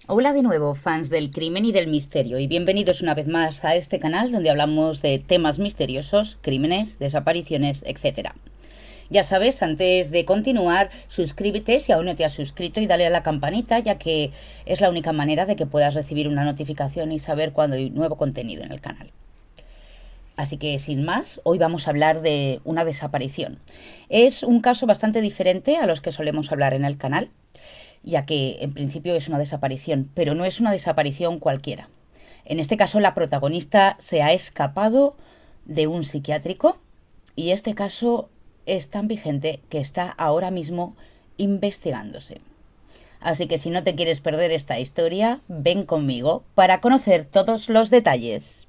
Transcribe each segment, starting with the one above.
Hola de nuevo, fans del crimen y del misterio, y bienvenidos una vez más a este canal donde hablamos de temas misteriosos, crímenes, desapariciones, etc. Ya sabes, antes de continuar, suscríbete si aún no te has suscrito y dale a la campanita, ya que es la única manera de que puedas recibir una notificación y saber cuando hay nuevo contenido en el canal. Así que sin más, hoy vamos a hablar de una desaparición. Es un caso bastante diferente a los que solemos hablar en el canal, ya que en principio es una desaparición, pero no es una desaparición cualquiera. En este caso la protagonista se ha escapado de un psiquiátrico y este caso es tan vigente que está ahora mismo investigándose. Así que si no te quieres perder esta historia, ven conmigo para conocer todos los detalles.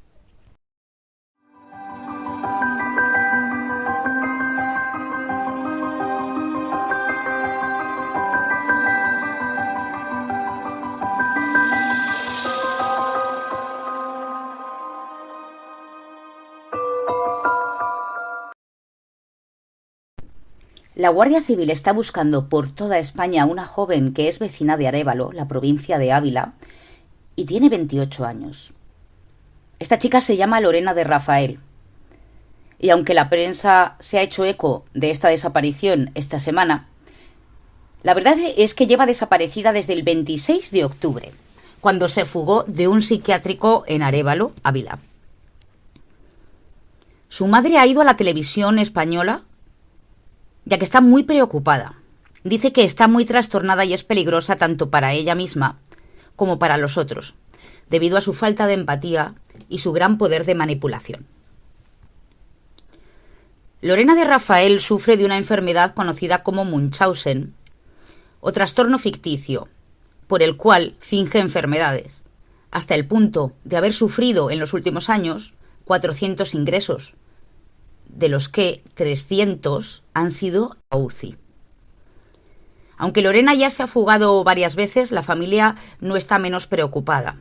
La Guardia Civil está buscando por toda España a una joven que es vecina de Arévalo, la provincia de Ávila, y tiene 28 años. Esta chica se llama Lorena de Rafael. Y aunque la prensa se ha hecho eco de esta desaparición esta semana, la verdad es que lleva desaparecida desde el 26 de octubre, cuando se fugó de un psiquiátrico en Arévalo, Ávila. Su madre ha ido a la televisión española, ya que está muy preocupada. Dice que está muy trastornada y es peligrosa tanto para ella misma como para los otros, debido a su falta de empatía y su gran poder de manipulación. Lorena de Rafael sufre de una enfermedad conocida como Munchausen, o trastorno ficticio, por el cual finge enfermedades, hasta el punto de haber sufrido en los últimos años 400 ingresos, de los que 300 han sido a UCI. Aunque Lorena ya se ha fugado varias veces, la familia no está menos preocupada.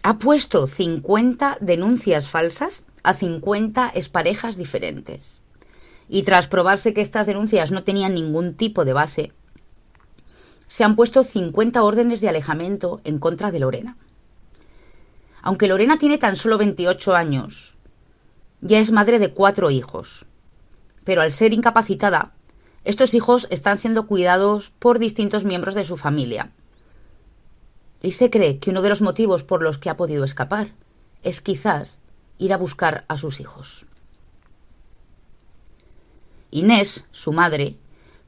Ha puesto 50 denuncias falsas a 50 exparejas diferentes. Y tras probarse que estas denuncias no tenían ningún tipo de base, se han puesto 50 órdenes de alejamiento en contra de Lorena. Aunque Lorena tiene tan solo 28 años, ya es madre de 4 hijos. Pero al ser incapacitada, estos hijos están siendo cuidados por distintos miembros de su familia. Y se cree que uno de los motivos por los que ha podido escapar es quizás ir a buscar a sus hijos. Inés, su madre,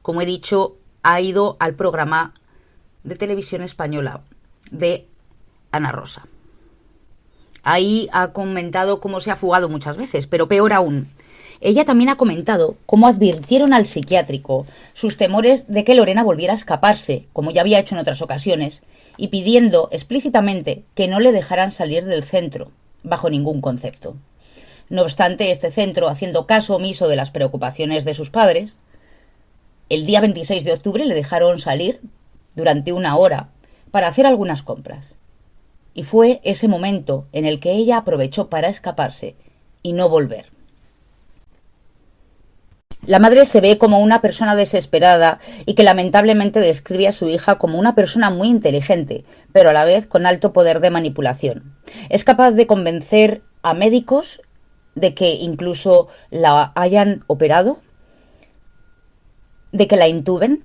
como he dicho, ha ido al programa de televisión española de Ana Rosa. Ahí ha comentado cómo se ha fugado muchas veces, pero peor aún, ella también ha comentado cómo advirtieron al psiquiátrico sus temores de que Lorena volviera a escaparse, como ya había hecho en otras ocasiones, y pidiendo explícitamente que no le dejaran salir del centro, bajo ningún concepto. No obstante, este centro, haciendo caso omiso de las preocupaciones de sus padres, el día 26 de octubre le dejaron salir durante 1 hora para hacer algunas compras. Y fue ese momento en el que ella aprovechó para escaparse y no volver. La madre se ve como una persona desesperada y que lamentablemente describe a su hija como una persona muy inteligente, pero a la vez con alto poder de manipulación. Es capaz de convencer a médicos de que incluso la hayan operado, de que la intuben.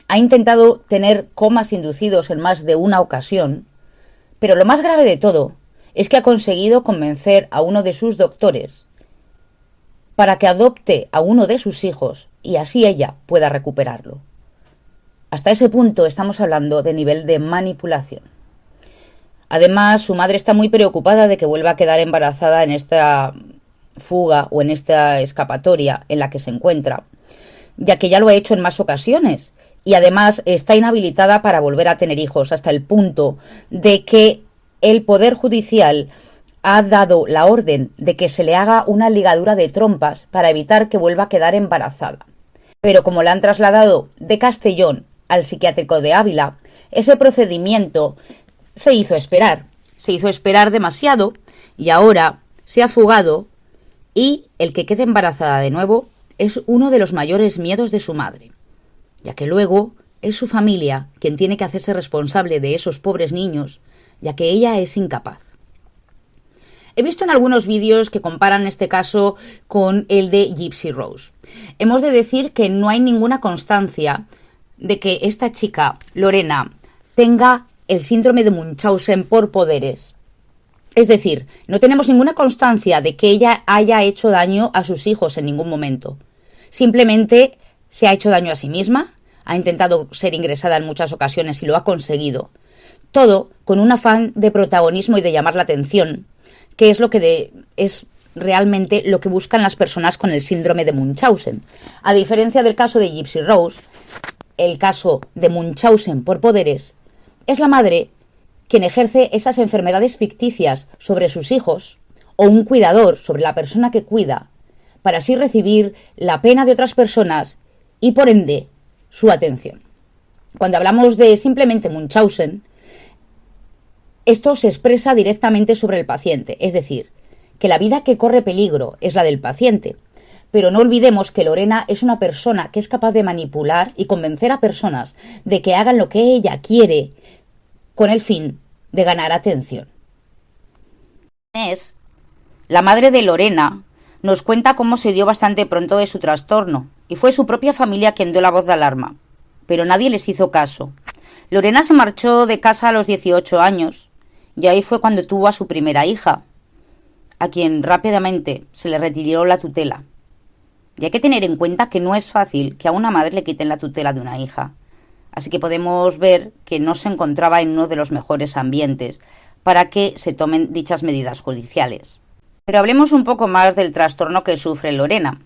Ha intentado tener comas inducidos en más de una ocasión, pero lo más grave de todo es que ha conseguido convencer a uno de sus doctores para que adopte a uno de sus hijos y así ella pueda recuperarlo. Hasta ese punto estamos hablando de nivel de manipulación. Además, su madre está muy preocupada de que vuelva a quedar embarazada en esta fuga o en esta escapatoria en la que se encuentra, ya que ya lo ha hecho en más ocasiones y además está inhabilitada para volver a tener hijos, hasta el punto de que el Poder Judicial ha dado la orden de que se le haga una ligadura de trompas para evitar que vuelva a quedar embarazada. Pero como la han trasladado de Castellón al psiquiátrico de Ávila, ese procedimiento se hizo esperar demasiado y ahora se ha fugado y el que quede embarazada de nuevo es uno de los mayores miedos de su madre, ya que luego es su familia quien tiene que hacerse responsable de esos pobres niños, ya que ella es incapaz. He visto en algunos vídeos que comparan este caso con el de Gypsy Rose. Hemos de decir que no hay ninguna constancia de que esta chica, Lorena, tenga el síndrome de Munchausen por poderes. Es decir, no tenemos ninguna constancia de que ella haya hecho daño a sus hijos en ningún momento. Simplemente se ha hecho daño a sí misma, ha intentado ser ingresada en muchas ocasiones y lo ha conseguido. Todo con un afán de protagonismo y de llamar la atención, que es lo que es realmente lo que buscan las personas con el síndrome de Munchausen. A diferencia del caso de Gypsy Rose, el caso de Munchausen por poderes, es la madre quien ejerce esas enfermedades ficticias sobre sus hijos o un cuidador sobre la persona que cuida, para así recibir la pena de otras personas y, por ende, su atención. Cuando hablamos de simplemente Munchausen, esto se expresa directamente sobre el paciente, es decir, que la vida que corre peligro es la del paciente. Pero no olvidemos que Lorena es una persona que es capaz de manipular y convencer a personas de que hagan lo que ella quiere con el fin de ganar atención. Inés, la madre de Lorena, nos cuenta cómo se dio bastante pronto de su trastorno, y fue su propia familia quien dio la voz de alarma, pero nadie les hizo caso. Lorena se marchó de casa a los 18 años, y ahí fue cuando tuvo a su primera hija, a quien rápidamente se le retiró la tutela. Y hay que tener en cuenta que no es fácil que a una madre le quiten la tutela de una hija. Así que podemos ver que no se encontraba en uno de los mejores ambientes para que se tomen dichas medidas judiciales. Pero hablemos un poco más del trastorno que sufre Lorena.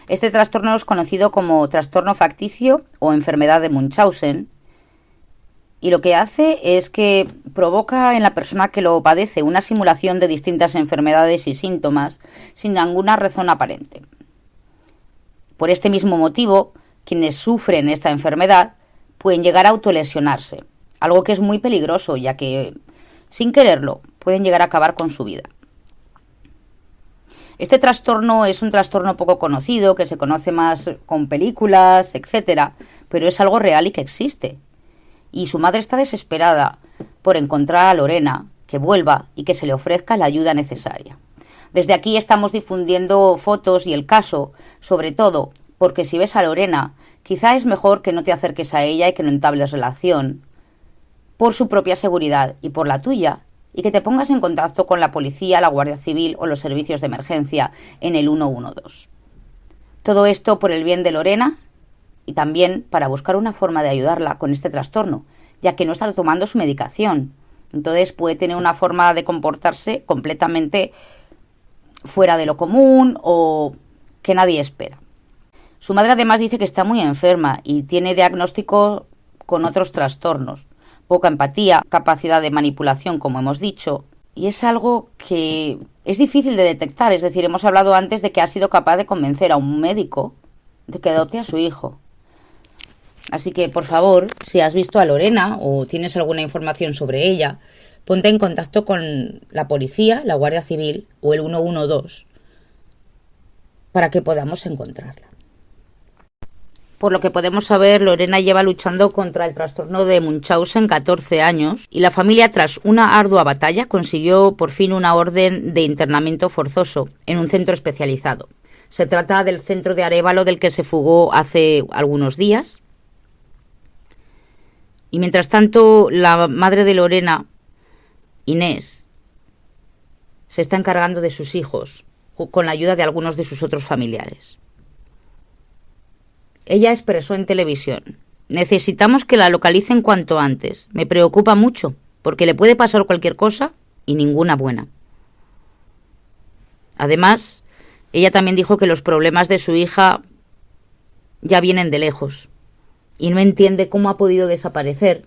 Este trastorno es conocido como trastorno facticio o enfermedad de Munchausen, y lo que hace es que provoca en la persona que lo padece una simulación de distintas enfermedades y síntomas sin ninguna razón aparente. Por este mismo motivo, quienes sufren esta enfermedad pueden llegar a autolesionarse, algo que es muy peligroso, ya que, sin quererlo, pueden llegar a acabar con su vida. Este trastorno es un trastorno poco conocido, que se conoce más con películas, etcétera, pero es algo real y que existe. Y su madre está desesperada por encontrar a Lorena, que vuelva y que se le ofrezca la ayuda necesaria. Desde aquí estamos difundiendo fotos y el caso, sobre todo porque si ves a Lorena, quizá es mejor que no te acerques a ella y que no entables relación, por su propia seguridad y por la tuya, y que te pongas en contacto con la policía, la Guardia Civil o los servicios de emergencia en el 112. Todo esto por el bien de Lorena y también para buscar una forma de ayudarla con este trastorno, ya que no está tomando su medicación. Entonces puede tener una forma de comportarse completamente fuera de lo común o que nadie espera. Su madre además dice que está muy enferma y tiene diagnóstico con otros trastornos, poca empatía, capacidad de manipulación, como hemos dicho, y es algo que es difícil de detectar. Es decir, hemos hablado antes de que ha sido capaz de convencer a un médico de que adopte a su hijo. Así que, por favor, si has visto a Lorena o tienes alguna información sobre ella, ponte en contacto con la policía, la Guardia Civil o el 112 para que podamos encontrarla. Por lo que podemos saber, Lorena lleva luchando contra el trastorno de Munchausen 14 años y la familia, tras una ardua batalla, consiguió por fin una orden de internamiento forzoso en un centro especializado. Se trata del centro de Arévalo del que se fugó hace algunos días. Y mientras tanto, la madre de Lorena, Inés, se está encargando de sus hijos con la ayuda de algunos de sus otros familiares. Ella expresó en televisión: necesitamos que la localicen cuanto antes. Me preocupa mucho, porque le puede pasar cualquier cosa y ninguna buena. Además, ella también dijo que los problemas de su hija ya vienen de lejos y no entiende cómo ha podido desaparecer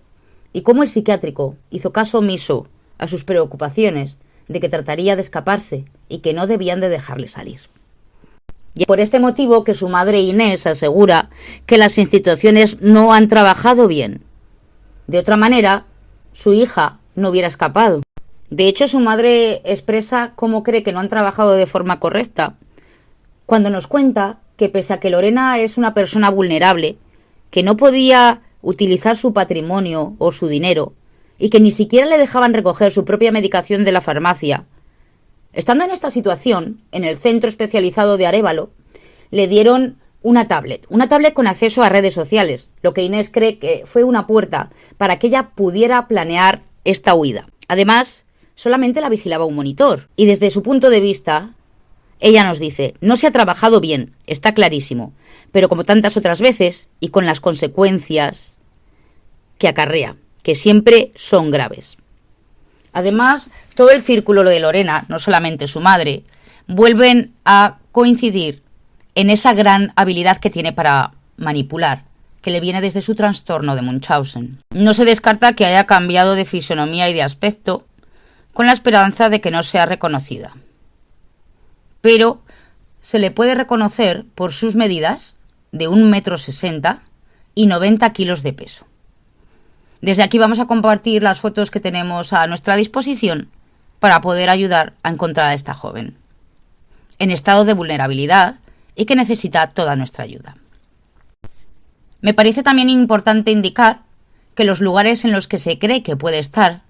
y cómo el psiquiátrico hizo caso omiso a sus preocupaciones de que trataría de escaparse y que no debían de dejarle salir. Y por este motivo que su madre Inés asegura que las instituciones no han trabajado bien. De otra manera, su hija no hubiera escapado. De hecho, su madre expresa cómo cree que no han trabajado de forma correcta, cuando nos cuenta que pese a que Lorena es una persona vulnerable, que no podía utilizar su patrimonio o su dinero y que ni siquiera le dejaban recoger su propia medicación de la farmacia. Estando en esta situación, en el centro especializado de Arévalo, le dieron una tablet con acceso a redes sociales, lo que Inés cree que fue una puerta para que ella pudiera planear esta huida. Además, solamente la vigilaba un monitor y desde su punto de vista, ella nos dice: no se ha trabajado bien, está clarísimo, pero como tantas otras veces y con las consecuencias que acarrea, que siempre son graves. Además, todo el círculo de Lorena, no solamente su madre, vuelven a coincidir en esa gran habilidad que tiene para manipular, que le viene desde su trastorno de Munchausen. No se descarta que haya cambiado de fisonomía y de aspecto, con la esperanza de que no sea reconocida. Pero se le puede reconocer por sus medidas de 1,60 m y 90 kilos de peso. Desde aquí vamos a compartir las fotos que tenemos a nuestra disposición para poder ayudar a encontrar a esta joven, en estado de vulnerabilidad y que necesita toda nuestra ayuda. Me parece también importante indicar que los lugares en los que se cree que puede estar,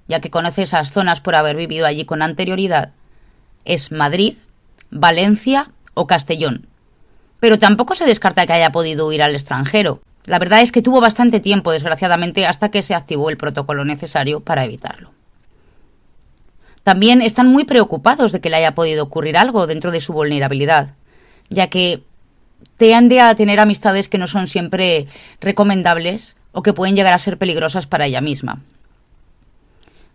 ya que conoce esas zonas por haber vivido allí con anterioridad, es Madrid, Valencia o Castellón. Pero tampoco se descarta que haya podido huir al extranjero. La verdad es que tuvo bastante tiempo, desgraciadamente, hasta que se activó el protocolo necesario para evitarlo. También están muy preocupados de que le haya podido ocurrir algo dentro de su vulnerabilidad, ya que tiende a tener amistades que no son siempre recomendables o que pueden llegar a ser peligrosas para ella misma.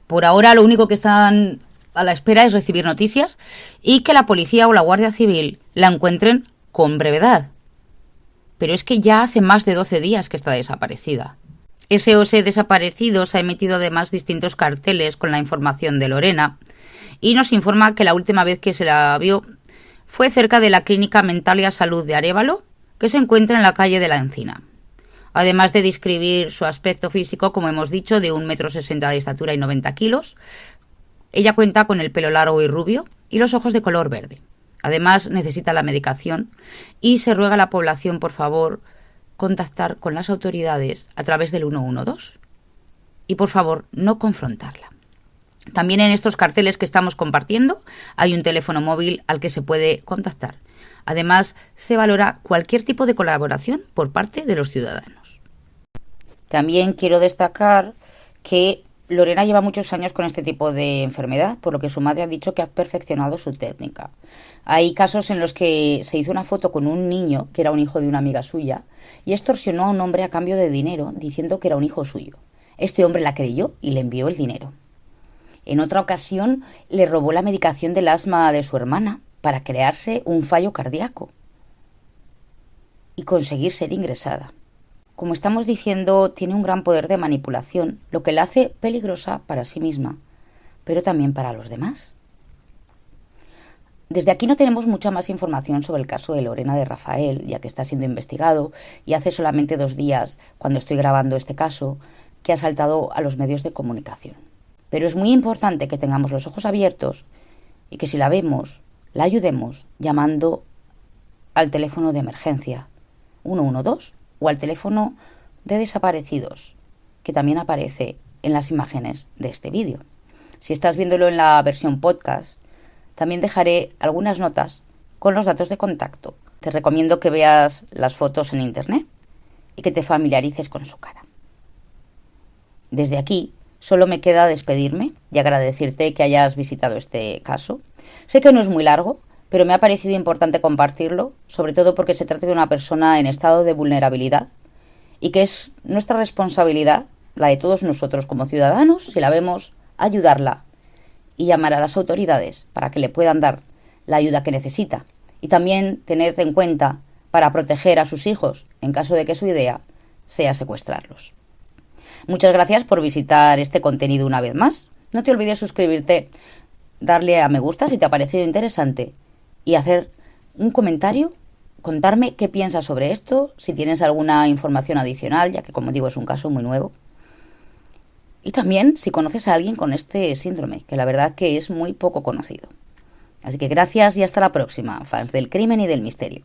Por ahora, lo único que están a la espera es recibir noticias y que la policía o la Guardia Civil la encuentren con brevedad. Pero es que ya hace más de 12 días que está desaparecida. SOS Desaparecidos ha emitido además distintos carteles con la información de Lorena y nos informa que la última vez que se la vio fue cerca de la Clínica Mentalia Salud de Arévalo, que se encuentra en la calle de la Encina. Además de describir su aspecto físico, como hemos dicho, de 1,60 m de estatura y 90 kilos, ella cuenta con el pelo largo y rubio y los ojos de color verde. Además, necesita la medicación y se ruega a la población, por favor, contactar con las autoridades a través del 112 y, por favor, no confrontarla. También en estos carteles que estamos compartiendo hay un teléfono móvil al que se puede contactar. Además, se valora cualquier tipo de colaboración por parte de los ciudadanos. También quiero destacar que Lorena lleva muchos años con este tipo de enfermedad, por lo que su madre ha dicho que ha perfeccionado su técnica. Hay casos en los que se hizo una foto con un niño que era un hijo de una amiga suya y extorsionó a un hombre a cambio de dinero diciendo que era un hijo suyo. Este hombre la creyó y le envió el dinero. En otra ocasión le robó la medicación del asma de su hermana para crearse un fallo cardíaco y conseguir ser ingresada. Como estamos diciendo, tiene un gran poder de manipulación, lo que la hace peligrosa para sí misma, pero también para los demás. Desde aquí no tenemos mucha más información sobre el caso de Lorena de Rafael, ya que está siendo investigado y hace solamente 2 días, cuando estoy grabando este caso, que ha saltado a los medios de comunicación. Pero es muy importante que tengamos los ojos abiertos y que si la vemos, la ayudemos llamando al teléfono de emergencia 112 o al teléfono de desaparecidos, que también aparece en las imágenes de este vídeo. Si estás viéndolo en la versión podcast, también dejaré algunas notas con los datos de contacto. Te recomiendo que veas las fotos en internet y que te familiarices con su cara. Desde aquí, solo me queda despedirme y agradecerte que hayas visitado este caso. Sé que no es muy largo, pero me ha parecido importante compartirlo, sobre todo porque se trata de una persona en estado de vulnerabilidad y que es nuestra responsabilidad, la de todos nosotros como ciudadanos, si la vemos, ayudarla y llamar a las autoridades para que le puedan dar la ayuda que necesita. Y también tened en cuenta para proteger a sus hijos en caso de que su idea sea secuestrarlos. Muchas gracias por visitar este contenido una vez más. No te olvides suscribirte, darle a me gusta si te ha parecido interesante y hacer un comentario, contarme qué piensas sobre esto, si tienes alguna información adicional, ya que como digo es un caso muy nuevo. Y también si conoces a alguien con este síndrome, que la verdad que es muy poco conocido. Así que gracias y hasta la próxima, fans del crimen y del misterio.